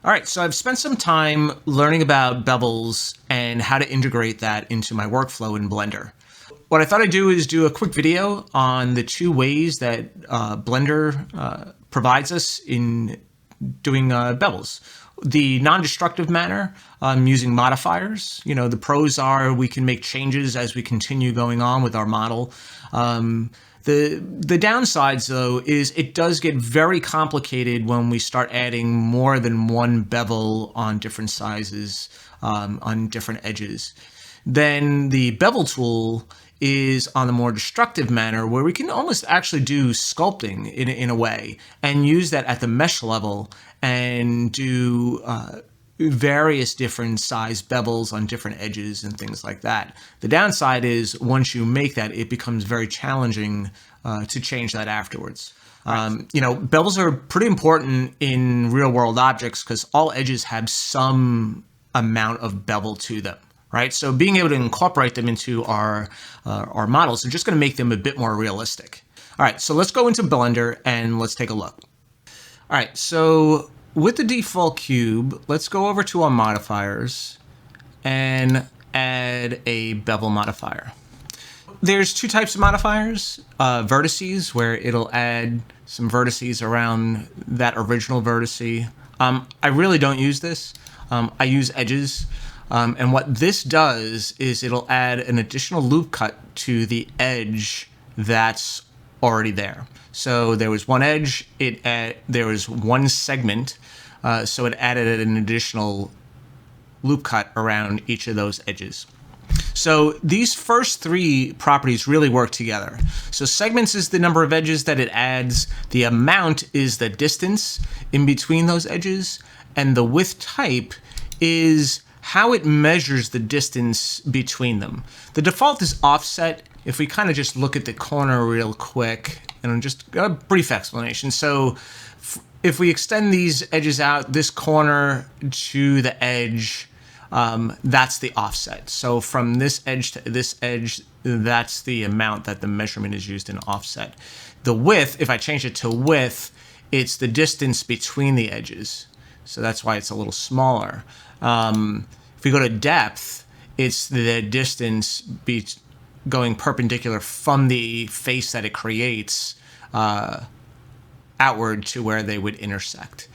All right, so I've spent some time learning about bevels and how to integrate that into my workflow in Blender. What I thought I'd do is do a quick video on the two ways that Blender provides us in doing bevels. The non-destructive manner, using modifiers. You know, the pros are we can make changes as we continue going on with our model. The downsides, though, is it does get very complicated when we start adding more than one bevel on different sizes, on different edges. Then the bevel tool is on the more destructive manner where we can almost actually do sculpting in a way and use that at the mesh level and do various different size bevels on different edges and things like that. The downside is once you make that, it becomes very challenging to change that afterwards. You know, bevels are pretty important in real world objects because all edges have some amount of bevel to them. Right, so being able to incorporate them into our models is just going to make them a bit more realistic. All right, so let's go into Blender and let's take a look. All right, so with the default cube, let's go over to our modifiers and add a bevel modifier. There's two types of modifiers, vertices, where it'll add some vertices around that original vertice. I really don't use this. I use edges. And what this does is it'll add an additional loop cut to the edge that's already there. So there was one edge, there was one segment, so it added an additional loop cut around each of those edges. So these first three properties really work together. So segments is the number of edges that it adds, the amount is the distance in between those edges, and the width type is how it measures the distance between them. The default is offset. If we kind of just look at the corner real quick, and just a brief explanation. So if we extend these edges out, this corner to the edge, that's the offset. So from this edge to this edge, that's the amount that the measurement is used in offset. The width, if I change it to width, it's the distance between the edges. So that's why it's a little smaller. If we go to depth, it's the distance going perpendicular from the face that it creates outward to where they would intersect.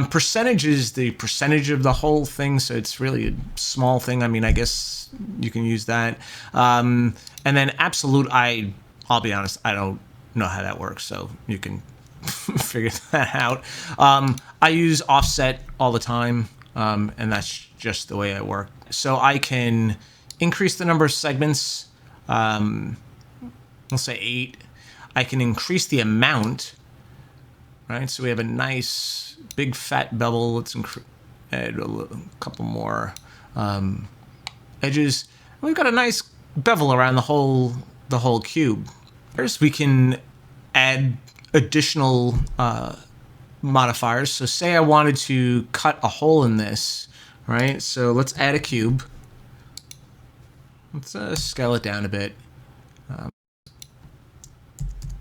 Percentage is the percentage of the whole thing, so it's really a small thing. I mean, I guess you can use that. And then absolute, I'll be honest, I don't know how that works, so you can figure that out. I use offset all the time, and that's just the way I work. So I can increase the number of segments, let's say 8. I can increase the amount, right? So we have a nice big fat bevel. Let's add a couple more edges. We've got a nice bevel around the whole cube. First, we can add additional modifiers. So say I wanted to cut a hole in this, right? So let's add a cube. Let's scale it down a bit.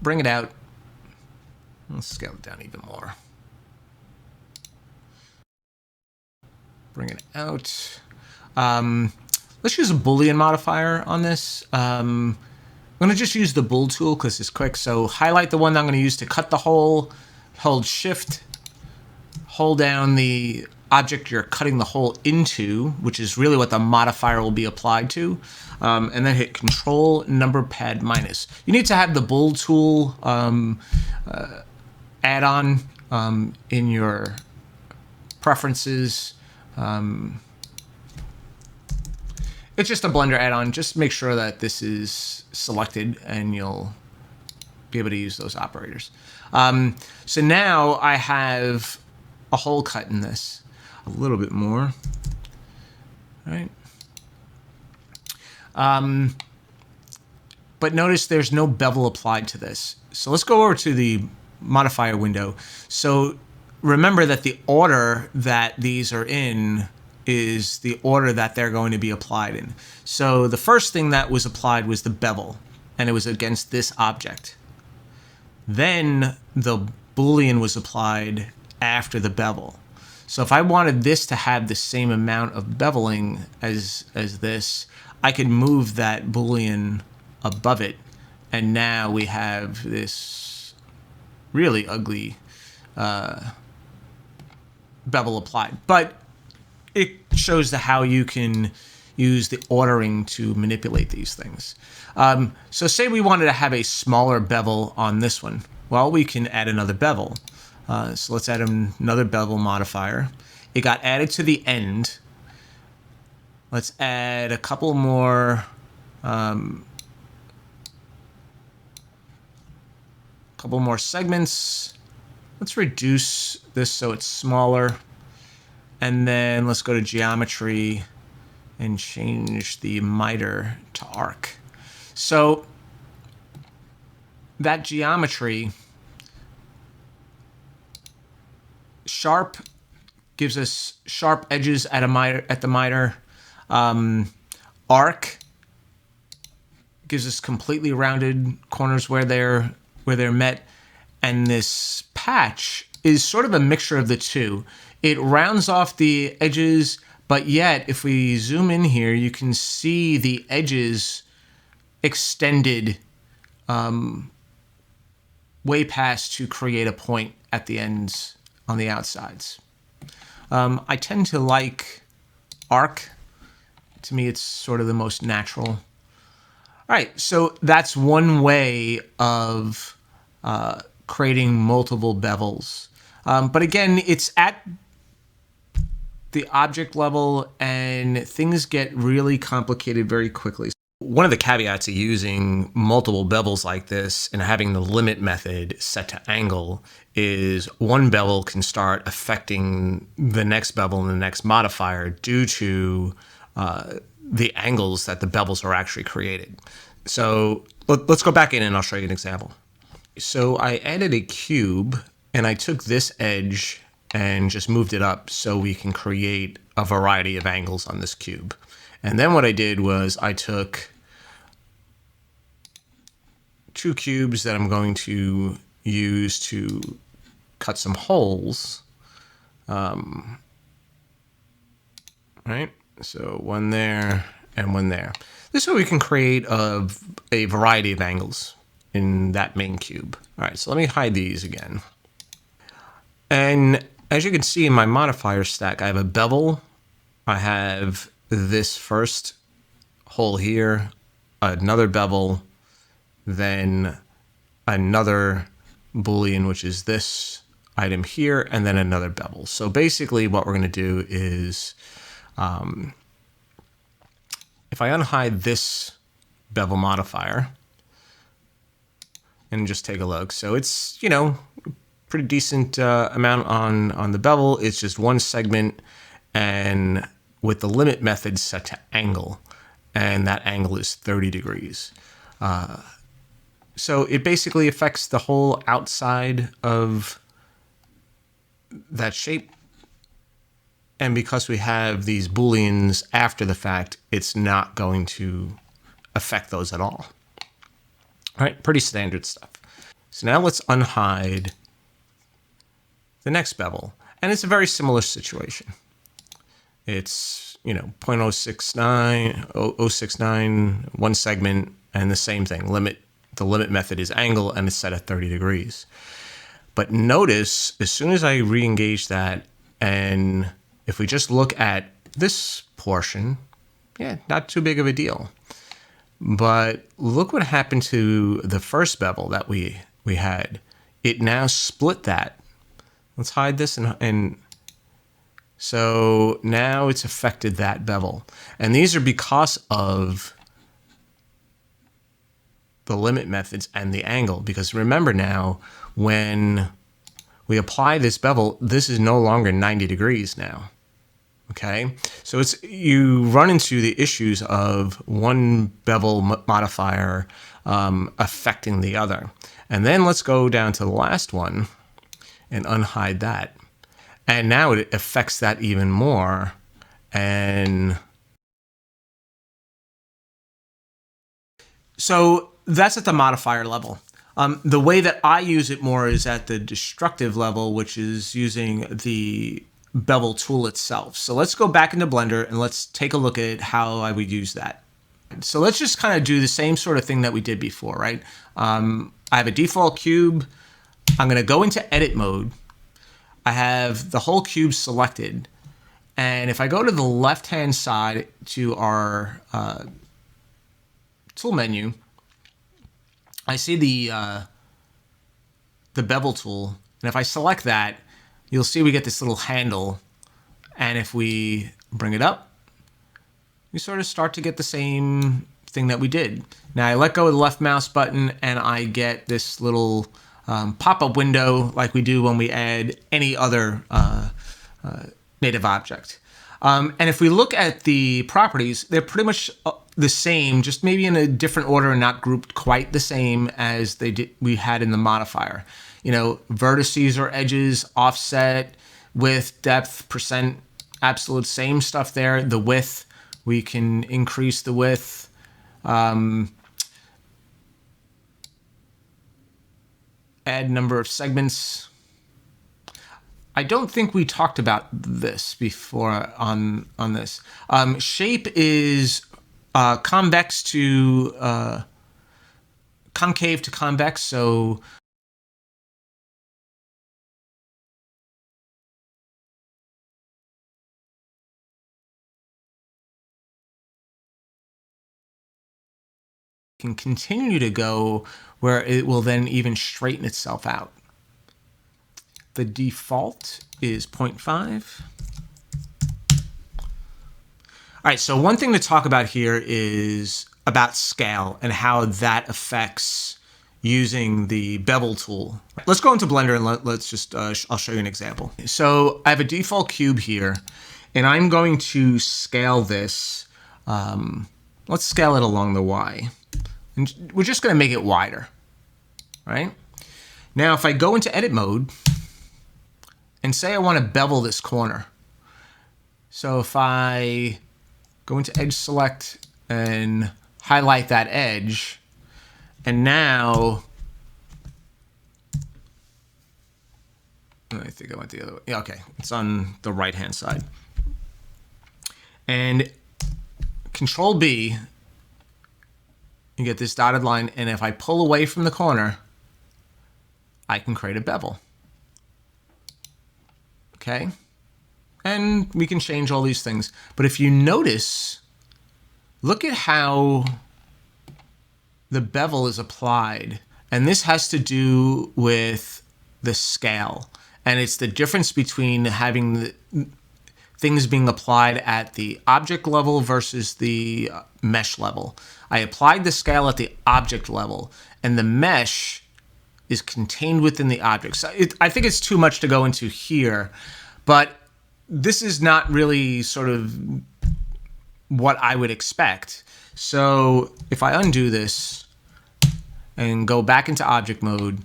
Bring it out. Let's scale it down even more. Bring it out. Let's use a Boolean modifier on this. I'm going to just use the bool tool because it's quick. So highlight the one that I'm going to use to cut the hole. Hold shift. Hold down the object you're cutting the hole into, which is really what the modifier will be applied to. And then hit Control number pad minus. You need to have the bool tool add-on in your preferences. It's just a Blender add-on. Just make sure that this is selected and you'll be able to use those operators. So now I have a hole cut in this. A little bit more, right? But notice there's no bevel applied to this. So let's go over to the modifier window. So remember that the order that these are in is the order that they're going to be applied in. So the first thing that was applied was the bevel, and it was against this object. Then the Boolean was applied after the bevel. So if I wanted this to have the same amount of beveling as this, I could move that Boolean above it. And now we have this really ugly bevel applied. But it shows how you can use the ordering to manipulate these things. So say we wanted to have a smaller bevel on this one. Well, we can add another bevel. So let's add another bevel modifier. It got added to the end. Let's add a couple more segments. Let's reduce this so it's smaller. And then let's go to geometry and change the miter to arc. So that geometry, sharp gives us sharp edges at the miter. Arc gives us completely rounded corners where they're met. And this patch is sort of a mixture of the two. It rounds off the edges, but yet if we zoom in here, you can see the edges extended way past to create a point at the ends on the outsides. I tend to like arc. To me, it's sort of the most natural. All right, so that's one way of creating multiple bevels. But again, it's at the object level and things get really complicated very quickly. One of the caveats of using multiple bevels like this and having the limit method set to angle is one bevel can start affecting the next bevel and the next modifier due to the angles that the bevels are actually created. So let's go back in and I'll show you an example. So I added a cube and I took this edge and just moved it up so we can create a variety of angles on this cube. And then what I did was I took two cubes that I'm going to use to cut some holes. Right? So one there and one there. This way we can create a variety of angles in that main cube. All right, so let me hide these again. And as you can see in my modifier stack, I have a bevel. I have this first hole here, another bevel, then another Boolean, which is this item here, and then another bevel. So basically what we're going to do is, if I unhide this bevel modifier and just take a look, so it's, you know, pretty decent amount on the bevel. It's just one segment and with the limit method set to angle, and that angle is 30 degrees. So it basically affects the whole outside of that shape. And because we have these Booleans after the fact, it's not going to affect those at all. All right, pretty standard stuff. So now let's unhide the next bevel. And it's a very similar situation. It's, you know, 0.069, one segment, and the same thing. The limit method is angle, and it's set at 30 degrees. But notice, as soon as I re-engage that, and if we just look at this portion, yeah, not too big of a deal. But look what happened to the first bevel that we had. It now split that. Let's hide this and so now it's affected that bevel. And these are because of the limit methods and the angle. Because remember now, when we apply this bevel, this is no longer 90 degrees now. Okay, so you run into the issues of one bevel modifier affecting the other. And then let's go down to the last one and unhide that. And now it affects that even more. And so that's at the modifier level. The way that I use it more is at the destructive level, which is using the bevel tool itself. So let's go back into Blender and let's take a look at how I would use that. So let's just kind of do the same sort of thing that we did before, right? I have a default cube. I'm going to go into edit mode. I have the whole cube selected. And if I go to the left-hand side to our tool menu, I see the bevel tool. And if I select that, you'll see we get this little handle. And if we bring it up, we sort of start to get the same thing that we did. Now I let go of the left mouse button and I get this little pop-up window like we do when we add any other native object. And if we look at the properties, they're pretty much the same, just maybe in a different order and not grouped quite the same as we had in the modifier. You know, vertices or edges, offset, width, depth, percent, absolute, same stuff there. The width, we can increase the width. Add number of segments. I don't think we talked about this before on this. Shape is convex to concave to convex. So can continue to go where it will then even straighten itself out. The default is 0.5. All right, so one thing to talk about here is about scale and how that affects using the bevel tool. Let's go into Blender and let's just, I'll show you an example. So I have a default cube here, and I'm going to scale this. Let's scale it along the Y. And we're just going to make it wider, right? Now, if I go into edit mode and say I want to bevel this corner. So if I go into edge select and highlight that edge, and now, I think I went the other way. Yeah, okay, it's on the right-hand side. And Control B, you get this dotted line, and if I pull away from the corner, I can create a bevel. Okay? And we can change all these things. But if you notice, look at how the bevel is applied. And this has to do with the scale. And it's the difference between having the things being applied at the object level versus the mesh level. I applied the scale at the object level, and the mesh is contained within the object. So I think it's too much to go into here, but this is not really sort of what I would expect. So if I undo this and go back into object mode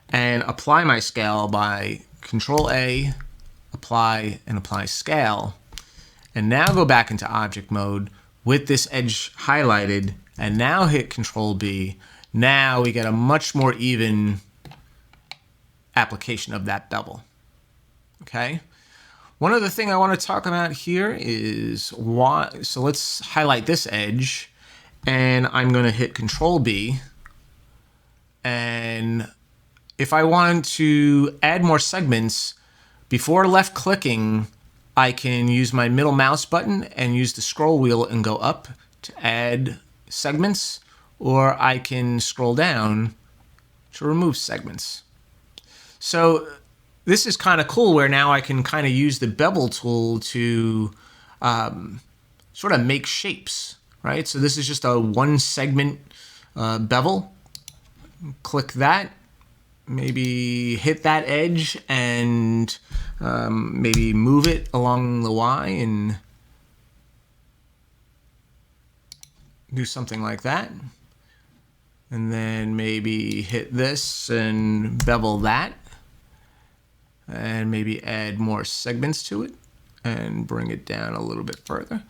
and apply my scale by Control A, apply and apply scale, and now go back into object mode with this edge highlighted, and now hit Control B, now we get a much more even application of that bevel. Okay? One other thing I want to talk about here is why. So let's highlight this edge, and I'm going to hit Control B. And if I want to add more segments, before left clicking, I can use my middle mouse button and use the scroll wheel and go up to add segments, or I can scroll down to remove segments. So this is kind of cool where now I can kind of use the bevel tool to sort of make shapes, right? So this is just a one segment bevel. Click that, maybe hit that edge and maybe move it along the Y and do something like that. And then maybe hit this and bevel that. And maybe add more segments to it and bring it down a little bit further.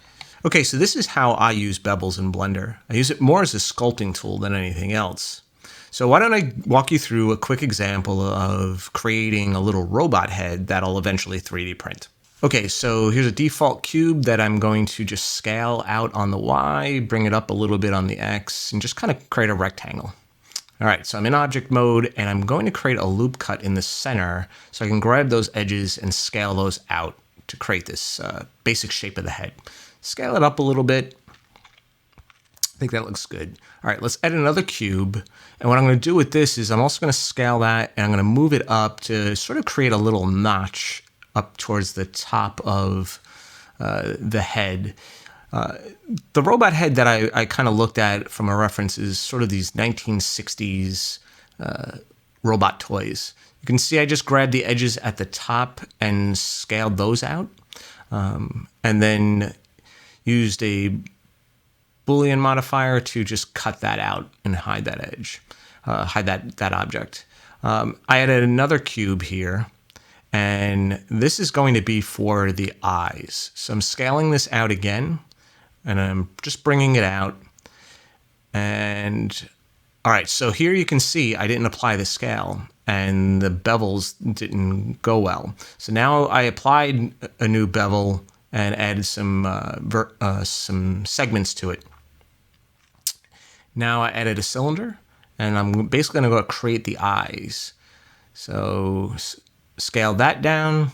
Okay, so this is how I use bevels in Blender. I use it more as a sculpting tool than anything else. So why don't I walk you through a quick example of creating a little robot head that'll eventually 3D print. Okay, so here's a default cube that I'm going to just scale out on the Y, bring it up a little bit on the X, and just kind of create a rectangle. All right, so I'm in object mode, and I'm going to create a loop cut in the center so I can grab those edges and scale those out to create this basic shape of the head. Scale it up a little bit. I think that looks good. All right, let's add another cube. And what I'm going to do with this is I'm also going to scale that, and I'm going to move it up to sort of create a little notch up towards the top of the head. The robot head that I kind of looked at from a reference is sort of these 1960s robot toys. You can see I just grabbed the edges at the top and scaled those out, and then used a Boolean modifier to just cut that out and hide that edge, hide that object. I added another cube here, and this is going to be for the eyes. So I'm scaling this out again, and I'm just bringing it out. And all right, so here you can see I didn't apply the scale, and the bevels didn't go well. So now I applied a new bevel and added some segments to it. Now I added a cylinder, and I'm basically going to go create the eyes. So scale that down,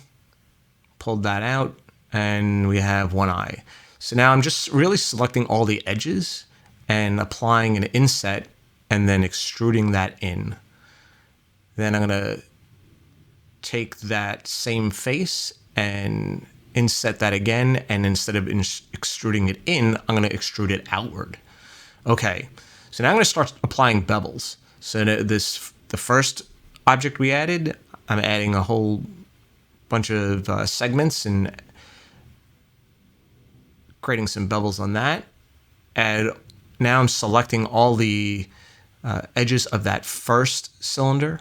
pulled that out, and we have one eye. So now I'm just really selecting all the edges and applying an inset and then extruding that in. Then I'm going to take that same face and inset that again, and instead of extruding it in, I'm going to extrude it outward. Okay, so now I'm going to start applying bevels. So the first object we added, I'm adding a whole bunch of segments and creating some bevels on that. And now I'm selecting all the edges of that first cylinder,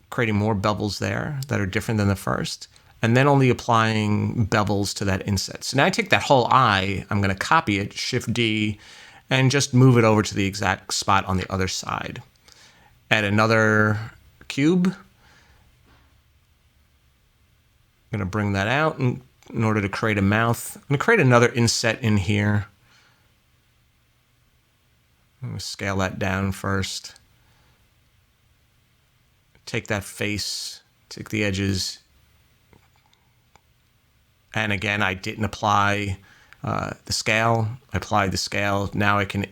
creating more bevels there that are different than the first, and then only applying bevels to that inset. So now I take that whole eye, I'm going to copy it, Shift D, and just move it over to the exact spot on the other side. Add another cube. I'm going to bring that out in order to create a mouth. I'm going to create another inset in here. I'm going to scale that down first. Take that face, take the edges. And again, I didn't apply the scale. I applied the scale. Now I can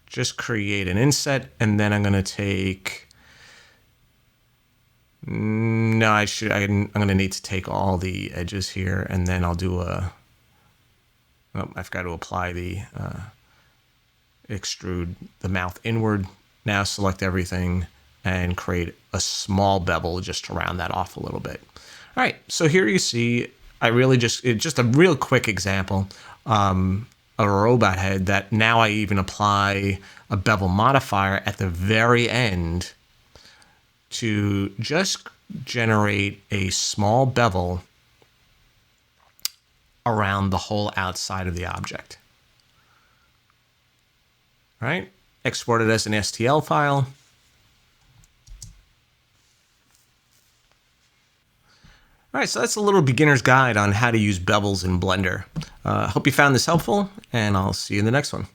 just create an inset, and then I'm going to take... No, I'm going to need to take all the edges here, and then I'll do a... Oh, I forgot to apply the... extrude the mouth inward. Now select everything and create a small bevel just to round that off a little bit. All right, so here you see, it's just a real quick example of a robot head that now I even apply a bevel modifier at the very end to just generate a small bevel around the whole outside of the object. All right, export it as an STL file. All right, so that's a little beginner's guide on how to use bevels in Blender. Hope you found this helpful, and I'll see you in the next one.